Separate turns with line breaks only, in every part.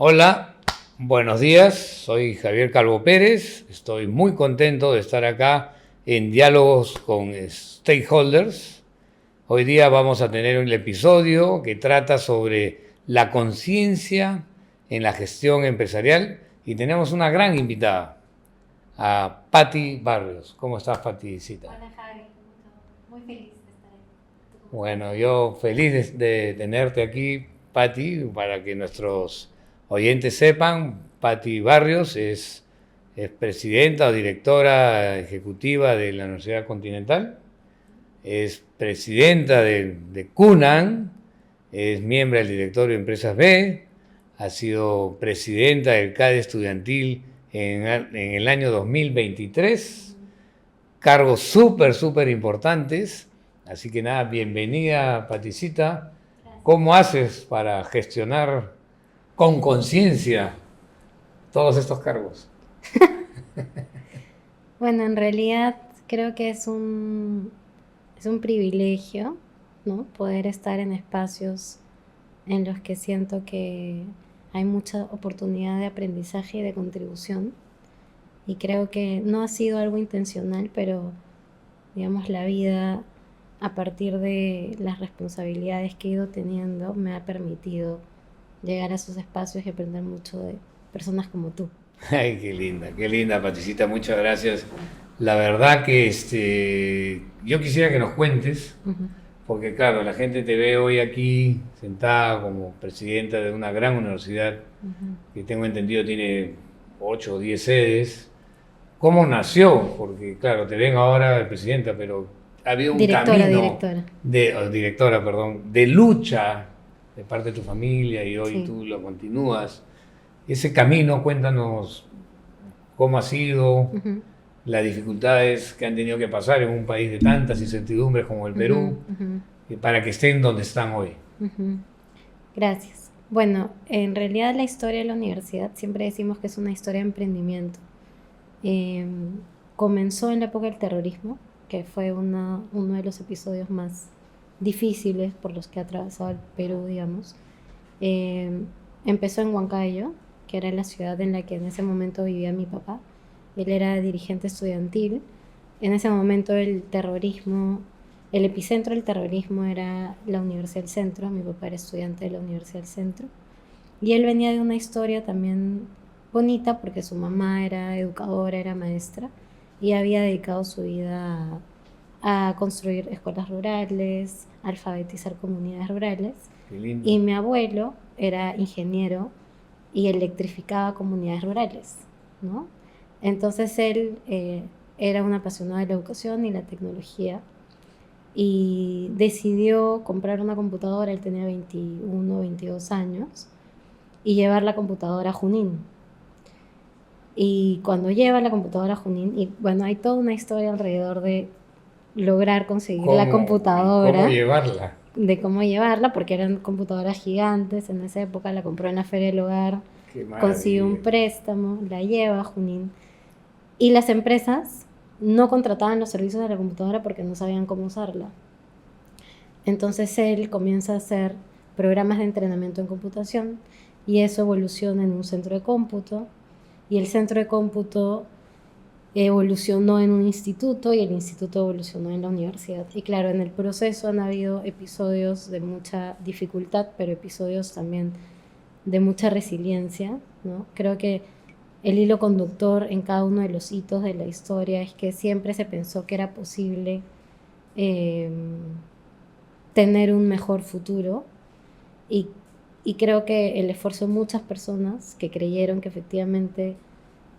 Hola, buenos días, soy Javier Calvo Pérez, estoy muy contento de estar acá en Diálogos con Stakeholders. Hoy día vamos a tener un episodio que trata sobre la conciencia en la gestión empresarial y tenemos una gran invitada, a Patti Barrios. ¿Cómo estás, Paticita?
Hola Javi, muy feliz de estar aquí. ¿Tú cómo estás?
Bueno, yo feliz de tenerte aquí, Patti, para que nuestros oyentes sepan, Patti Barrios es presidenta o directora ejecutiva de la Universidad Continental, es presidenta de CUNAN, es miembro del directorio de Empresas B, ha sido presidenta del CADE estudiantil en el año 2023, cargos súper importantes. Así que nada, bienvenida, Paticita.
Gracias.
¿Cómo haces para gestionar con conciencia todos estos cargos?
Bueno, en realidad creo que es un privilegio, ¿no? Poder estar en espacios en los que siento que hay mucha oportunidad de aprendizaje y de contribución. Y creo que no ha sido algo intencional, pero digamos la vida a partir de las responsabilidades que he ido teniendo me ha permitido llegar a esos espacios y aprender mucho de personas como tú.
Ay, qué linda, Paticita, muchas gracias. La verdad que yo quisiera que nos cuentes,
Ujú,
porque claro, la gente te ve hoy aquí sentada como presidenta de una gran universidad
ujú.
que tengo entendido tiene 8 o 10 sedes. ¿Cómo nació? Porque claro, te ven ahora de presidenta, pero había un
Directora,
camino
directora.
o directora, perdón, de lucha de parte de tu familia y hoy
Sí.
tú lo continúas. Ese camino, cuéntanos cómo ha sido,
Ujú,
las dificultades que han tenido que pasar en un país de tantas incertidumbres como el
ujú,
Perú,
ujú,
para que estén donde están hoy.
ujú. Gracias. Bueno, en realidad la historia de la universidad siempre decimos que es una historia de emprendimiento. Em, Comenzó en la época del terrorismo, que fue uno de los episodios más difíciles por los que ha atravesado el Perú, digamos. Em, Empezó en Huancayo, que era la ciudad en la que en ese momento vivía mi papá. Él era dirigente estudiantil. En ese momento el epicentro del terrorismo era la Universidad del Centro. Mi papá era estudiante de la Universidad del Centro. Y él venía de una historia también bonita porque su mamá era educadora, era maestra y había dedicado su vida a construir escuelas rurales, a alfabetizar comunidades rurales.
Qué lindo.
Y mi abuelo era ingeniero y electrificaba comunidades rurales, ¿no? Entonces él era un apasionado de la educación y la tecnología y decidió comprar una computadora, él tenía 21, 22 años, y llevar la computadora a Junín. Y cuando lleva la computadora a Junín, y bueno, hay toda una historia alrededor de lograr conseguir la
Cómo
computadora,
llevarla?
de cómo llevarla, porque eran computadoras gigantes en esa época, la compró en la Feria del Hogar,
Qué
consiguió un
maravilla.
préstamo, la lleva a Junín. Y las empresas no contrataban los servicios de la computadora porque no sabían cómo usarla. Entonces él comienza a hacer programas de entrenamiento en computación y eso evoluciona en un centro de cómputo y el centro de cómputo evolucionó en un instituto y el instituto evolucionó en la universidad. Y claro, en el proceso han habido episodios de mucha dificultad, pero episodios también de mucha resiliencia, ¿no? Creo que el hilo conductor en cada uno de los hitos de la historia es que siempre se pensó que era posible eh, tener un mejor futuro y, y creo que el esfuerzo de muchas personas que creyeron que efectivamente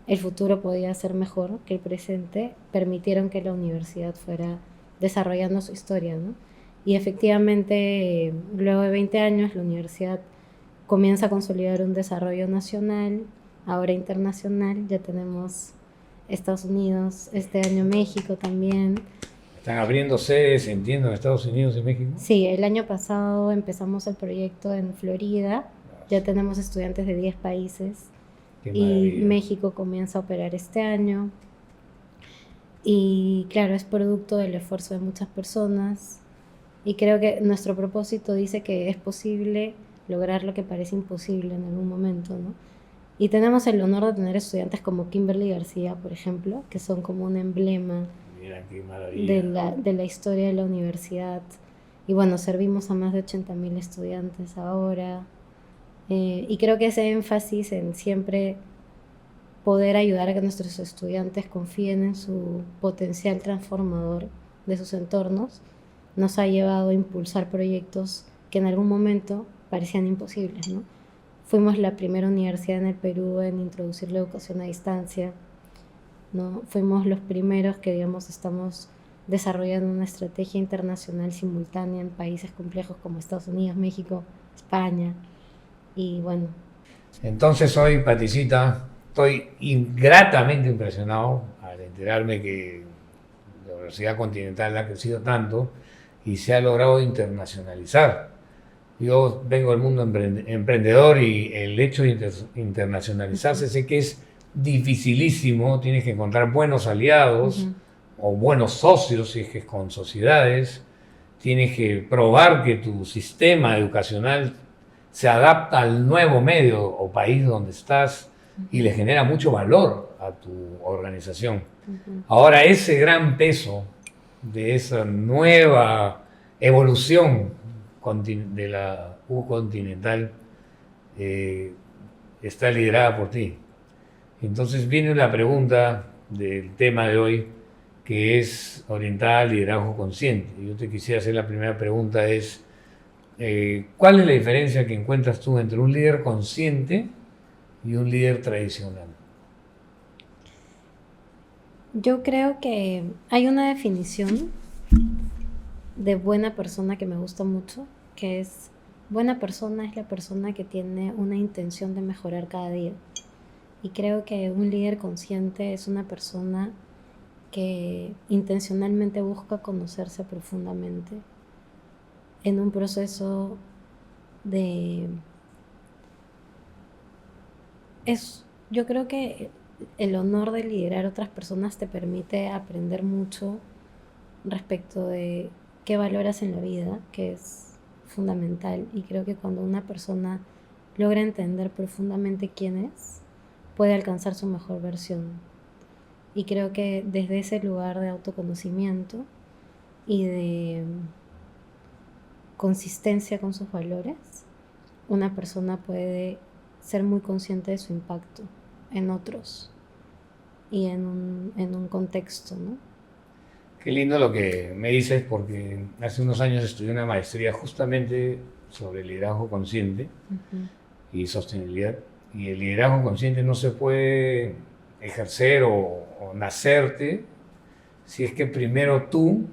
el futuro podía ser mejor que el presente, permitieron que la universidad fuera desarrollando su historia, ¿no? Y efectivamente, luego de 20 años, la universidad comienza a consolidar un desarrollo nacional, ahora internacional, ya tenemos Estados Unidos, este año México también.
Están abriendo sedes, entiendo, en Estados Unidos y México.
Sí, el año pasado empezamos el proyecto en Florida, ya tenemos estudiantes de 10 países
Qué
y
maravilla.
México comienza a operar este año. Y claro, es producto del esfuerzo de muchas personas y creo que nuestro propósito dice que es posible lograr lo que parece imposible en algún momento, ¿no? Y tenemos el honor de tener estudiantes como Kimberly García, por ejemplo, que son como un emblema
Mira qué maravilla.
de la historia de la universidad. Y bueno, servimos a más de 80.000 estudiantes ahora. Y creo que ese énfasis en siempre poder ayudar a que nuestros estudiantes confíen en su potencial transformador de sus entornos nos ha llevado a impulsar proyectos que en algún momento parecían imposibles, ¿no? Fuimos la primera universidad en el Perú en introducir la educación a distancia, ¿no? Fuimos los primeros que, digamos, estamos desarrollando una estrategia internacional simultánea en países complejos como Estados Unidos, México, España. Y bueno.
Entonces hoy, Paticita, estoy gratamente impresionado al enterarme que la Universidad Continental ha crecido tanto y se ha logrado internacionalizar. Yo vengo del mundo emprendedor y el hecho de internacionalizarse sé que es dificilísimo, tienes que encontrar buenos aliados o buenos socios, si es que es con sociedades, tienes que probar que tu sistema educacional se adapta al nuevo medio o país donde estás y le genera mucho valor a tu organización. Ahora, ese gran peso de esa nueva evolución de la U Continental está liderada por ti. Entonces viene la pregunta del tema de hoy, que es orientada al liderazgo consciente. Yo te quisiera hacer la primera pregunta, es ¿cuál es la diferencia que encuentras tú entre un líder consciente y un líder tradicional?
Yo creo que hay una definición de buena persona que me gusta mucho, que es: buena persona es la persona que tiene una intención de mejorar cada día. Y creo que un líder consciente es una persona que intencionalmente busca conocerse profundamente en un proceso de... Yo creo que el honor de liderar a otras personas te permite aprender mucho respecto de qué valoras en la vida, que es fundamental. Y creo que cuando una persona logra entender profundamente quién es, puede alcanzar su mejor versión. Y creo que desde ese lugar de autoconocimiento y de consistencia con sus valores, una persona puede ser muy consciente de su impacto en otros y en un contexto, ¿no?
Qué lindo lo que me dices, porque hace unos años estudié una maestría justamente sobre liderazgo consciente y sostenibilidad. Y el liderazgo consciente no se puede ejercer o nacerte si es que primero tú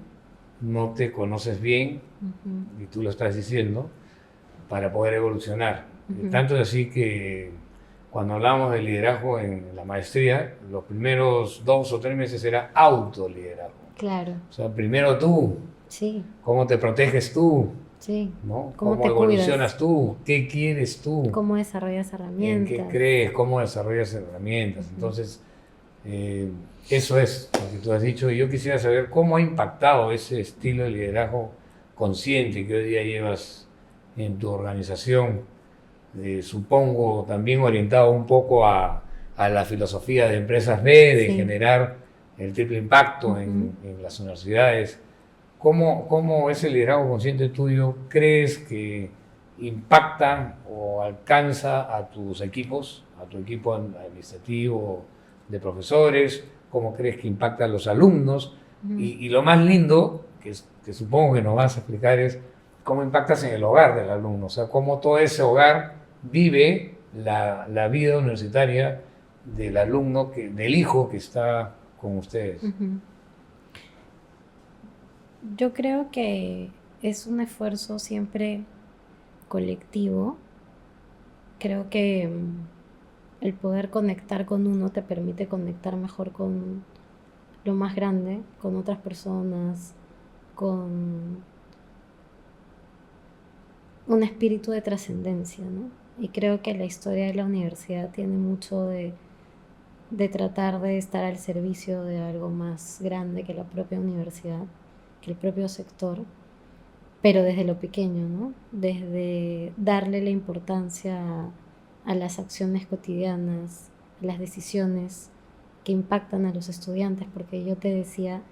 no te conoces bien, y tú lo estás diciendo, para poder evolucionar. Tanto es así que cuando hablamos de liderazgo en la maestría, los primeros 2 o 3 meses era autoliderazgo.
Claro.
O sea, primero tú,
sí.
cómo te proteges tú,
Sí.
¿no?
¿Cómo
¿Cómo evolucionas tú? ¿Qué quieres tú?
¿Cómo desarrollas herramientas?
¿En qué crees? ¿Cómo desarrollas herramientas? Entonces, eso es lo que tú has dicho. Y yo quisiera saber cómo ha impactado ese estilo de liderazgo consciente que hoy día llevas en tu organización. Supongo también orientado un poco a la filosofía de Empresas B, de generar el triple impacto en las universidades. ¿Cómo ese liderazgo consciente tuyo crees que impacta o alcanza a tus equipos, a tu equipo administrativo de profesores? ¿Cómo crees que impacta a los alumnos? Y lo más lindo, que supongo que nos vas a explicar, es cómo impactas en el hogar del alumno. O sea, cómo todo ese hogar vive la vida universitaria del alumno, del hijo que está con ustedes.
Yo creo que es un esfuerzo siempre colectivo. Creo que el poder conectar con uno te permite conectar mejor con lo más grande, con otras personas, con un espíritu de trascendencia, ¿no? Y creo que la historia de la universidad tiene mucho de tratar de estar al servicio de algo más grande que la propia universidad, que el propio sector. pero desde lo pequeño, ¿no? Desde darle la importancia a las acciones cotidianas, a las decisiones que impactan a los estudiantes, porque yo te decía,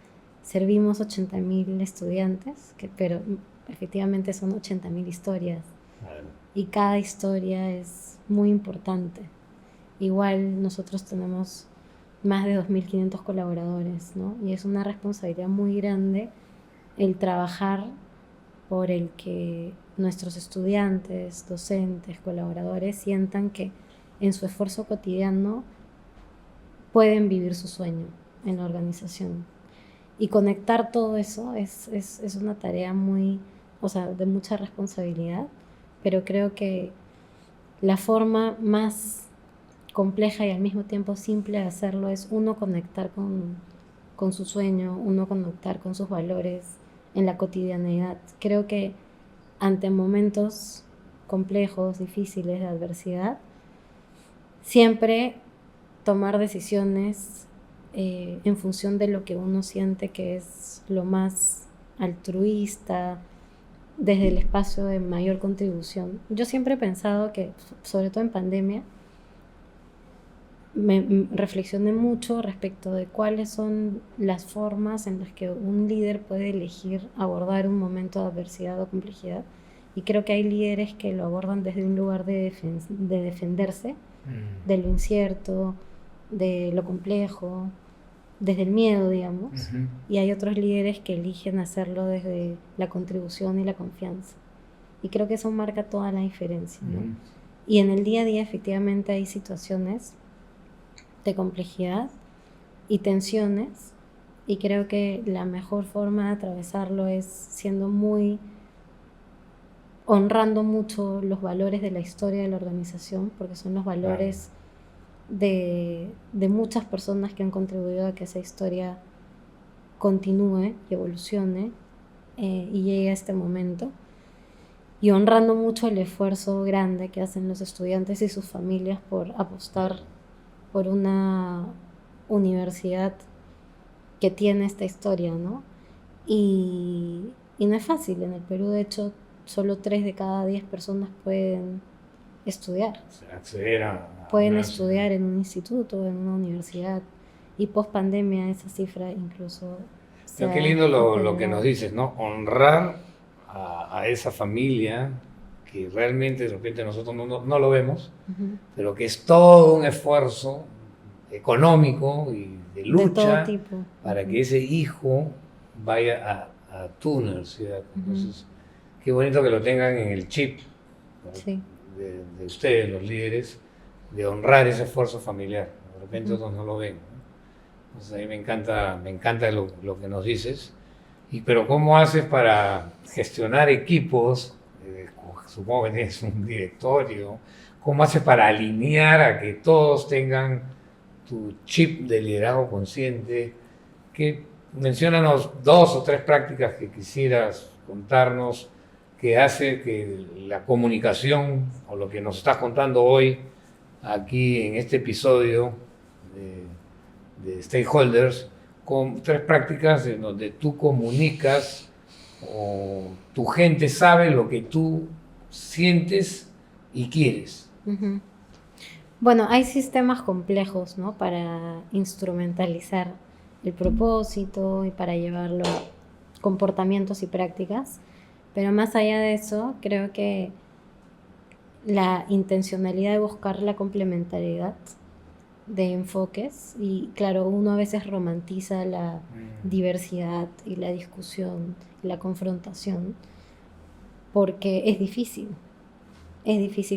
servimos 80.000 estudiantes, pero efectivamente son 80.000 historias y cada historia es muy importante. Igual nosotros tenemos más de 2.500 colaboradores, ¿no? Y es una responsabilidad muy grande el trabajar por el que nuestros estudiantes, docentes, colaboradores sientan que en su esfuerzo cotidiano pueden vivir su sueño en la organización. Y conectar todo eso es una tarea muy, o sea, de mucha responsabilidad, pero creo que la forma más compleja y al mismo tiempo simple de hacerlo es uno conectar con su sueño, uno conectar con sus valores en la cotidianidad. Creo que ante momentos complejos, difíciles, de adversidad, siempre tomar decisiones en función de lo que uno siente que es lo más altruista, desde el espacio de mayor contribución. Yo siempre he pensado que, sobre todo en pandemia, me reflexioné mucho respecto de cuáles son las formas en las que un líder puede elegir abordar un momento de adversidad o complejidad. Y creo que hay líderes que lo abordan desde un lugar de defenderse de lo incierto, de lo complejo, desde el miedo, digamos. Y hay otros líderes que eligen hacerlo desde la contribución y la confianza. Y creo que eso marca toda la diferencia, ¿no? Y en el día a día efectivamente hay situaciones de complejidad y tensiones, y creo que la mejor forma de atravesarlo es siendo honrando mucho los valores de la historia de la organización, porque son los valores de muchas personas que han contribuido a que esa historia continúe y evolucione y llegue a este momento, y honrando mucho el esfuerzo grande que hacen los estudiantes y sus familias por apostar por una universidad que tiene esta historia, ¿no? Y no es fácil. En el Perú, de hecho, solo 3 de cada 10 personas pueden estudiar.
Acceder
pueden estudiar en un instituto, en una universidad. Y post pandemia esa cifra incluso
Pero qué lindo lo que nos dices, ¿no? Honrar a esa familia que realmente de repente nosotros no lo vemos, pero que es todo un esfuerzo económico y de lucha
de todo tipo.
para que ese hijo vaya a tu universidad. Entonces, qué bonito que lo tengan en el chip, ¿no?
Sí.
de ustedes, los líderes, de honrar ese esfuerzo familiar. De repente otros no lo ven, ¿no? Entonces a mí me encanta lo que nos dices. Pero ¿cómo haces para gestionar equipos? Supongo que tienes un directorio. ¿Cómo haces para alinear a que todos tengan tu chip de liderazgo consciente? Menciónanos 2 o 3 prácticas que quisieras contarnos que hace que la comunicación o lo que nos estás contando hoy aquí en este episodio de Stakeholders, con 3 prácticas en donde tú comunicas o tu gente sabe lo que tú sientes y quieres.
Bueno, hay sistemas complejos, ¿no? Para instrumentalizar el propósito y para llevarlo a comportamientos y prácticas, pero más allá de eso, creo que la intencionalidad de buscar la complementariedad de enfoques, y claro, uno a veces romantiza la diversidad y la discusión y la confrontación porque es difícil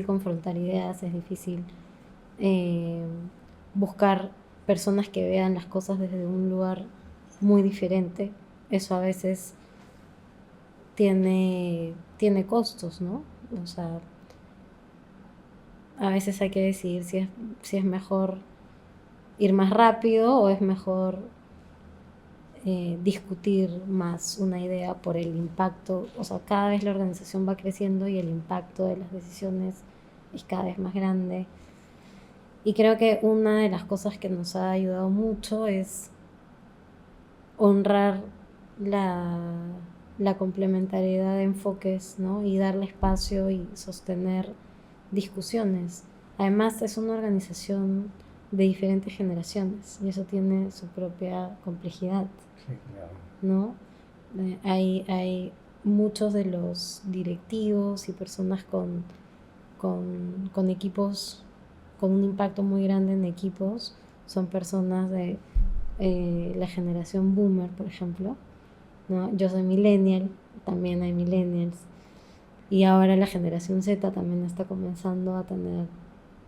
confrontar ideas, es difícil buscar personas que vean las cosas desde un lugar muy diferente. Eso a veces tiene costos, ¿no? O sea, a veces hay que decidir si es mejor ir más rápido o es mejor discutir más una idea por el impacto. O sea, cada vez la organización va creciendo y el impacto de las decisiones es cada vez más grande. Y creo que una de las cosas que nos ha ayudado mucho es honrar la complementariedad de enfoques, ¿no? Y darle espacio y sostener discusiones. Además, es una organización de diferentes generaciones y eso tiene su propia complejidad,
Sí, claro.
¿no? Hay muchos de los directivos y personas con equipos, con un impacto muy grande en equipos, son personas de la generación boomer, por ejemplo, ¿no? Yo soy millennial, también hay millennials, y ahora la generación Z también está comenzando a tener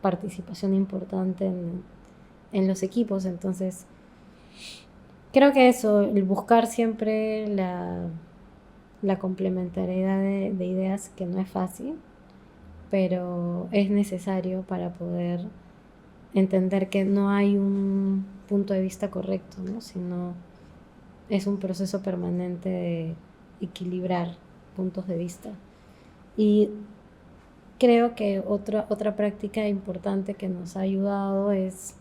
participación importante en los equipos, entonces creo que eso, el buscar siempre la complementariedad de ideas, que no es fácil, pero es necesario para poder entender que no hay un punto de vista correcto, ¿no? Sino es un proceso permanente de equilibrar puntos de vista. Y creo que otra práctica importante que nos ha ayudado es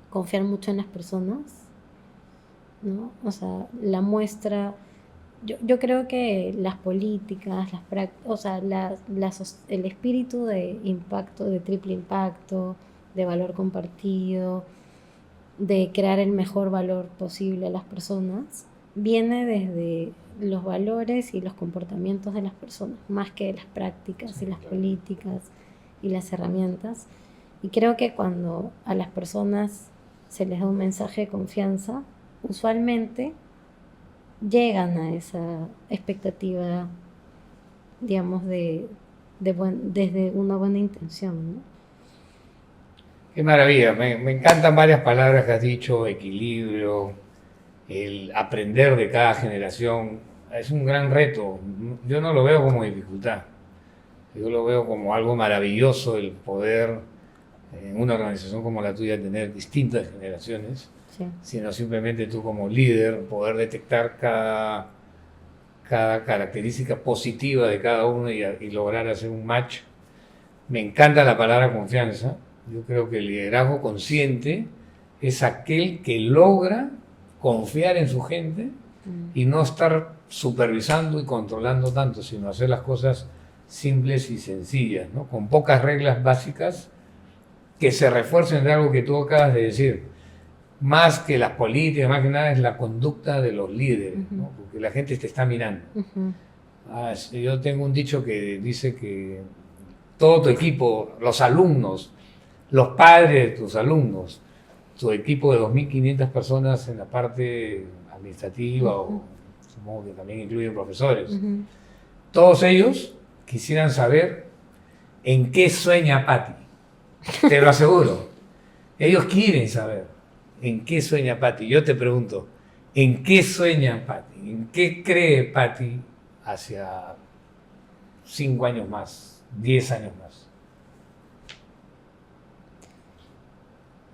confiar mucho en las personas, ¿no? O sea, la muestra. Yo creo que las políticas, o sea, el espíritu de impacto, de triple impacto, de valor compartido, de crear el mejor valor posible a las personas, viene desde los valores y los comportamientos de las personas, más que las prácticas
Sí,
y las
claro.
políticas y las herramientas. Y creo que cuando a las personas se les da un mensaje de confianza, usualmente llegan a esa expectativa, digamos, desde una buena intención, ¿no?
Qué maravilla, me encantan varias palabras que has dicho, equilibrio, el aprender de cada generación. Es un gran reto, yo no lo veo como dificultad, yo lo veo como algo maravilloso el poder en una organización como la tuya tener distintas generaciones,
Sí.
sino simplemente tú como líder poder detectar cada característica positiva de cada uno y lograr hacer un match. Me encanta la palabra confianza. Yo creo que el liderazgo consciente es aquel que logra confiar en su gente y no estar supervisando y controlando tanto, sino hacer las cosas simples y sencillas, ¿no? Con pocas reglas básicas que se refuercen de algo que tú acabas de decir. Más que las políticas, más que nada es la conducta de los líderes, ¿no? Porque la gente te está mirando. Yo tengo un dicho que dice que todo tu equipo, los alumnos, los padres de tus alumnos, tu equipo de 2.500 personas en la parte administrativa, o supongo que también incluyen profesores, todos ellos quisieran saber en qué sueña Patti. Te lo aseguro. Ellos quieren saber en qué sueña Patti. Yo te pregunto, ¿en qué sueña Patti? ¿En qué cree Patti hacia 5 años más, 10 años más?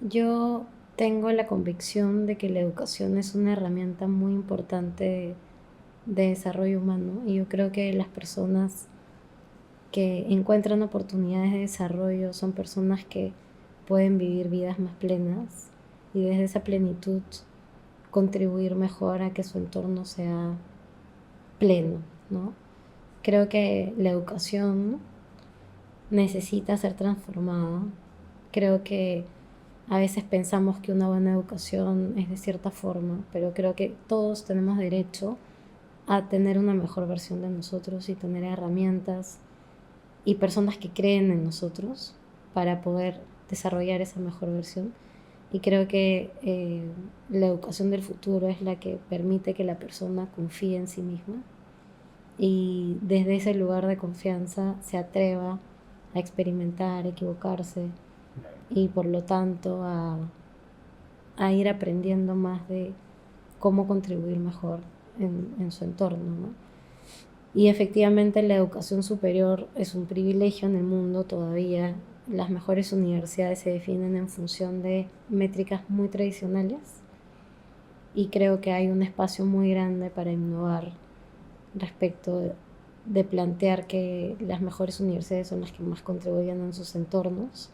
Yo tengo la convicción de que la educación es una herramienta muy importante de desarrollo humano y yo creo que las personas que encuentran oportunidades de desarrollo son personas que pueden vivir vidas más plenas y desde esa plenitud contribuir mejor a que su entorno sea pleno, ¿no? Creo que la educación necesita ser transformada. Creo que a veces pensamos que una buena educación es de cierta forma, pero creo que todos tenemos derecho a tener una mejor versión de nosotros y tener herramientas y personas que creen en nosotros para poder desarrollar esa mejor versión. Y creo que la educación del futuro es la que permite que la persona confíe en sí misma y desde ese lugar de confianza se atreva a experimentar, a equivocarse y por lo tanto a ir aprendiendo más de cómo contribuir mejor en su entorno, ¿no? Y efectivamente la educación superior es un privilegio en el mundo todavía. Las mejores universidades se definen en función de métricas muy tradicionales y creo que hay un espacio muy grande para innovar respecto de plantear que las mejores universidades son las que más contribuyen en sus entornos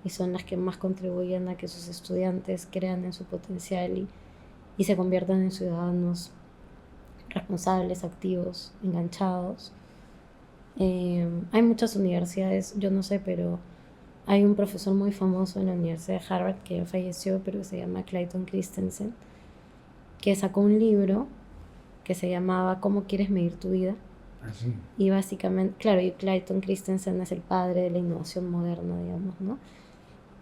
y son las que más contribuyen a que sus estudiantes crean en su potencial y se conviertan en ciudadanos responsables, activos, enganchados. Hay muchas universidades, yo no sé, pero hay un profesor muy famoso en la Universidad de Harvard que ya falleció, pero se llama Clayton Christensen, que sacó un libro que se llamaba ¿Cómo quieres medir tu vida?
Así.
Y básicamente, claro, y Clayton Christensen es el padre de la innovación moderna, digamos, ¿no?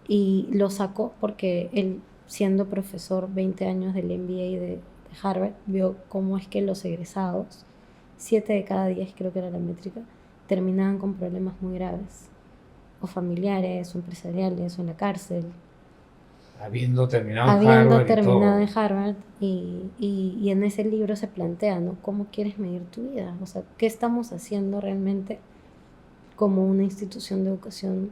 Y lo sacó porque él, siendo profesor 20 años del MBA de Harvard, vio cómo es que los egresados, 7 de cada 10 creo que era la métrica, terminaban con problemas muy graves, o familiares, o empresariales, o en la cárcel.
Habiendo terminado en
Habiendo
Harvard y
terminado
todo.
en Harvard, y en ese libro se plantea, ¿no? ¿Cómo quieres medir tu vida? O sea, ¿qué estamos haciendo realmente como una institución de educación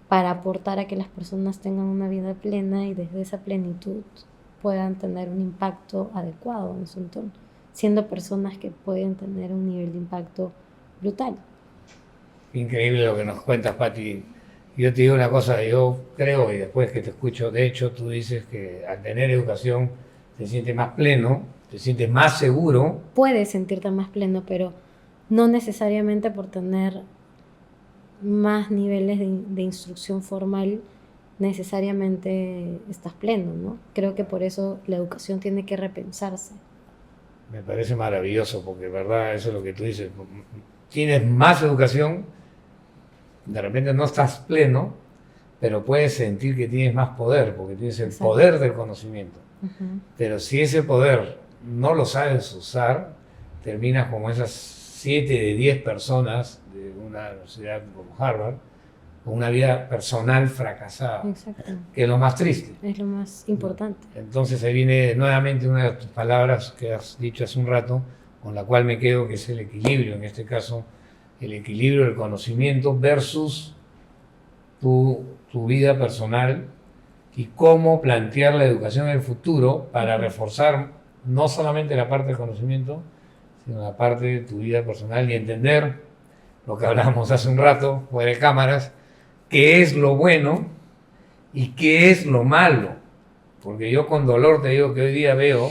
para aportar a que las personas tengan una vida plena y desde esa plenitud puedan tener un impacto adecuado en su entorno, siendo personas que pueden tener un nivel de impacto brutal?
Increíble lo que nos cuentas, Pati. Yo te digo una cosa, yo creo, y después que te escucho, de hecho, tú dices que al tener educación te sientes más pleno, te sientes más seguro.
Puedes sentirte más pleno, pero no necesariamente por tener más niveles de instrucción formal necesariamente estás pleno, ¿no? Creo que por eso la educación tiene que repensarse.
Me parece maravilloso, porque verdad, eso es lo que tú dices. Tienes más educación, de repente no estás pleno, pero puedes sentir que tienes más poder, porque tienes el
Exacto.
poder del conocimiento.
Ujú.
Pero si ese poder no lo sabes usar, terminas como esas 7 de 10 personas de una universidad como Harvard, con una vida personal fracasada,
Exacto.
que es lo más triste.
Es lo más importante.
Entonces ahí viene nuevamente una de tus palabras que has dicho hace un rato, con la cual me quedo, que es el equilibrio, en este caso, el equilibrio del conocimiento versus tu vida personal y cómo plantear la educación en el futuro para reforzar no solamente la parte del conocimiento, sino la parte de tu vida personal y entender lo que hablábamos hace un rato, fuera de cámaras, qué es lo bueno y qué es lo malo. Porque yo con dolor te digo que hoy día veo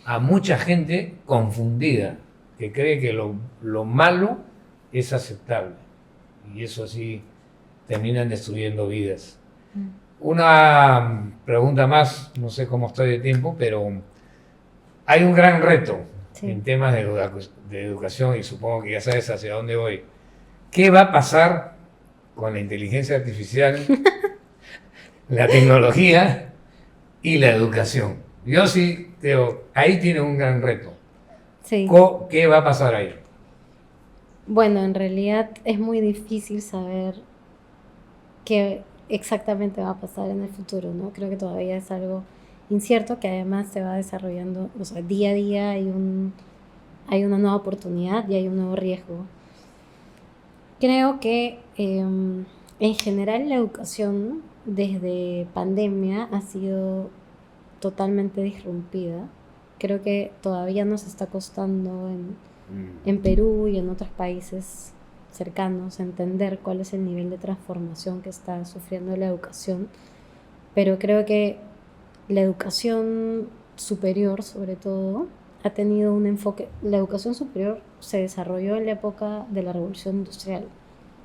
a mucha gente confundida, que cree que lo malo es aceptable. Y eso así terminan destruyendo vidas. Una pregunta más, no sé cómo estoy de tiempo, pero hay un gran reto
Sí.
en temas de educación y supongo que ya sabes hacia dónde voy. ¿Qué va a pasar con la inteligencia artificial, la tecnología y la educación? Yo sí creo, ahí tiene un gran reto.
Sí.
¿Qué va a pasar ahí?
Bueno, en realidad es muy difícil saber qué exactamente va a pasar en el futuro, ¿no? Creo que todavía es algo incierto que además se va desarrollando, o sea, día a día hay una nueva oportunidad y hay un nuevo riesgo. Creo que en general la educación desde pandemia ha sido totalmente disrumpida. Creo que todavía nos está costando en Perú y en otros países cercanos entender cuál es el nivel de transformación que está sufriendo la educación, pero creo que la educación superior, sobre todo, ha tenido un enfoque. La educación superior se desarrolló en la época de la Revolución Industrial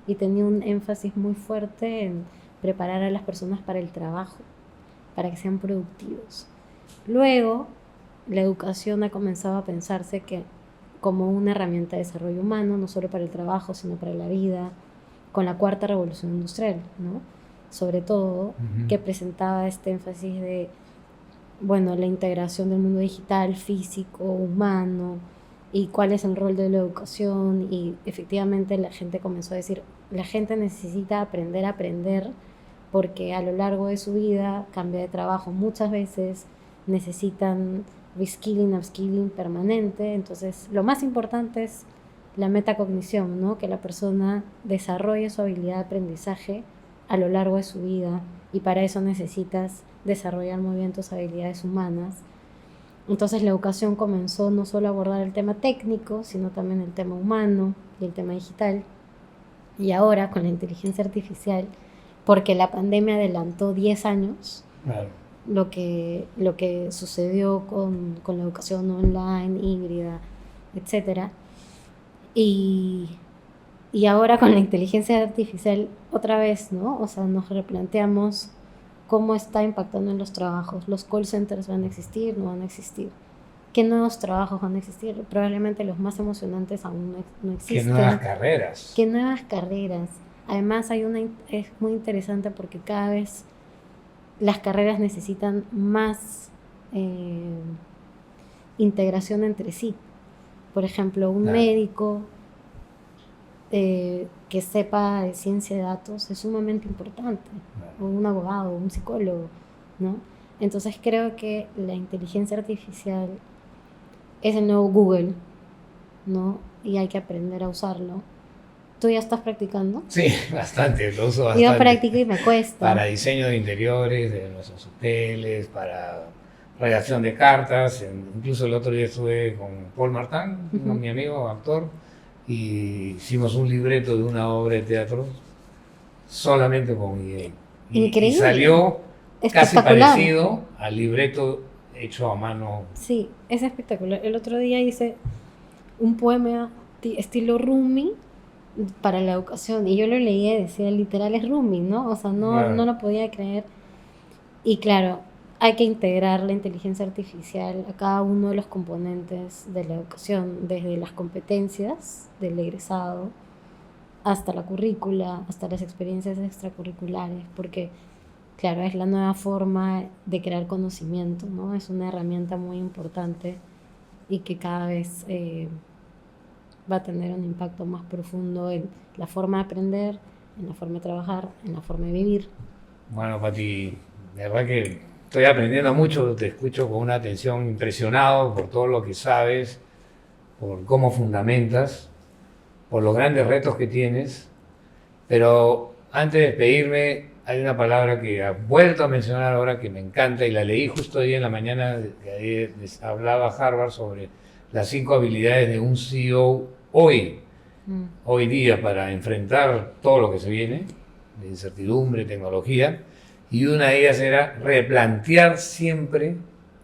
y tenía un énfasis muy fuerte en preparar a las personas para el trabajo, para que sean productivos. Luego, la educación ha comenzado a pensarse que como una herramienta de desarrollo humano, no solo para el trabajo, sino para la vida, con la cuarta revolución industrial, ¿no? Sobre todo, que presentaba este énfasis de, bueno, la integración del mundo digital, físico, humano, y cuál es el rol de la educación, y efectivamente la gente comenzó a decir, la gente necesita aprender a aprender, porque a lo largo de su vida cambia de trabajo muchas veces, necesitan reskilling, upskilling permanente. Entonces, lo más importante es la metacognición, ¿no? Que la persona desarrolle su habilidad de aprendizaje a lo largo de su vida, y para eso necesitas desarrollar muy bien tus habilidades humanas. Entonces, la educación comenzó no solo a abordar el tema técnico, sino también el tema humano y el tema digital. Y ahora, con la inteligencia artificial, porque la pandemia adelantó 10 años,
Claro.
lo que sucedió con la educación online, híbrida, etcétera. Y ahora con la inteligencia artificial, otra vez, ¿no? O sea, nos replanteamos cómo está impactando en los trabajos. ¿Los call centers van a existir? ¿No van a existir? ¿Qué nuevos trabajos van a existir? Probablemente los más emocionantes aún no
¿Qué
existen.
nuevas carreras?
¿Qué nuevas carreras? Además, es muy interesante porque cada vez las carreras necesitan más integración entre sí. Por ejemplo, un
Claro.
médico que sepa de ciencia de datos es sumamente importante, o un abogado, o un psicólogo, ¿no? Entonces creo que la inteligencia artificial es el nuevo Google, ¿no? Y hay que aprender a usarlo. ¿Tú ya estás practicando?
Sí, bastante, lo uso bastante.
Yo practico y me cuesta.
Para diseño de interiores de nuestros hoteles, para redacción de cartas. Incluso el otro día estuve con Paul Martin,
Ujú.
mi amigo, actor, y hicimos un libreto de una obra de teatro solamente con IE.
Increíble.
Y salió casi
Espectacular.
parecido al libreto hecho a mano.
Sí, es espectacular. El otro día hice un poema estilo Rumi para la educación y yo lo leía y decía literal es Rumi, ¿no? O sea,
Claro.
no lo podía creer. Y claro, hay que integrar la inteligencia artificial a cada uno de los componentes de la educación, desde las competencias del egresado hasta la currícula, hasta las experiencias extracurriculares, porque claro, es la nueva forma de crear conocimiento, ¿no? Es una herramienta muy importante y que cada vez va a tener un impacto más profundo en la forma de aprender, en la forma de trabajar, en la forma de vivir.
Bueno, Pati, de verdad que estoy aprendiendo mucho, te escucho con una atención impresionado por todo lo que sabes, por cómo fundamentas, por los grandes retos que tienes. Pero antes de despedirme, hay una palabra que has vuelto a mencionar ahora que me encanta y la leí justo hoy en la mañana, que ahí hablaba Harvard sobre las 5 habilidades de un CEO hoy día para enfrentar todo lo que se viene, de incertidumbre, tecnología, y una de ellas era replantear siempre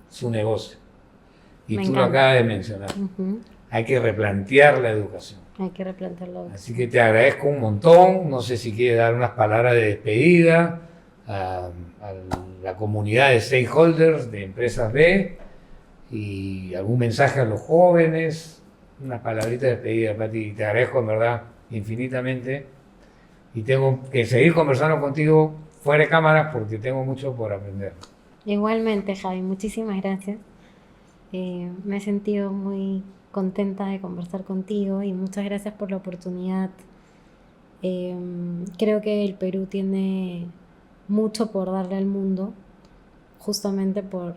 su negocio. Y
Me
tú lo
encanta.
acabas de mencionar.
Ujú.
Hay que replantear la educación.
Hay que replantearlo.
Así que te agradezco un montón. No sé si quieres dar unas palabras de despedida a la comunidad de stakeholders de Empresas B y algún mensaje a los jóvenes. Unas palabritas de despedida, Pati. Te agradezco en verdad infinitamente. Y tengo que seguir conversando contigo fuera de cámaras porque tengo mucho por aprender.
Igualmente, Javi, muchísimas gracias. Me he sentido muy contenta de conversar contigo y muchas gracias por la oportunidad. Creo que el Perú tiene mucho por darle al mundo, justamente por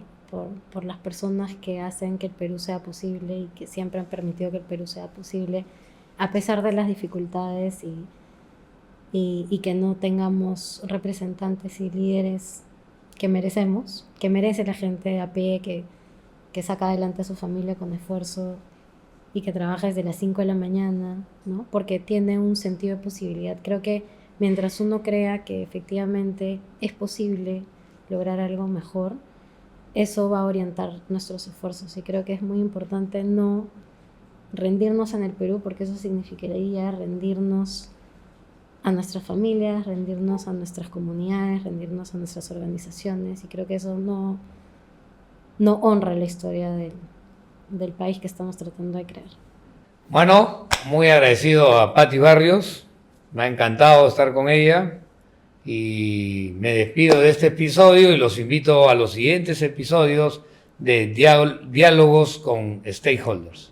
las personas que hacen que el Perú sea posible y que siempre han permitido que el Perú sea posible, a pesar de las dificultades y que no tengamos representantes y líderes que merecemos, que merece la gente a pie, que saca adelante a su familia con esfuerzo y que trabaja desde las 5 de la mañana, ¿no? Porque tiene un sentido de posibilidad. Creo que mientras uno crea que efectivamente es posible lograr algo mejor, eso va a orientar nuestros esfuerzos y creo que es muy importante no rendirnos en el Perú porque eso significaría rendirnos a nuestras familias, rendirnos a nuestras comunidades, rendirnos a nuestras organizaciones y creo que eso no honra la historia del país que estamos tratando de crear.
Bueno, muy agradecido a Pati Barrios. Me ha encantado estar con ella. Y me despido de este episodio y los invito a los siguientes episodios de Diálogos con Stakeholders.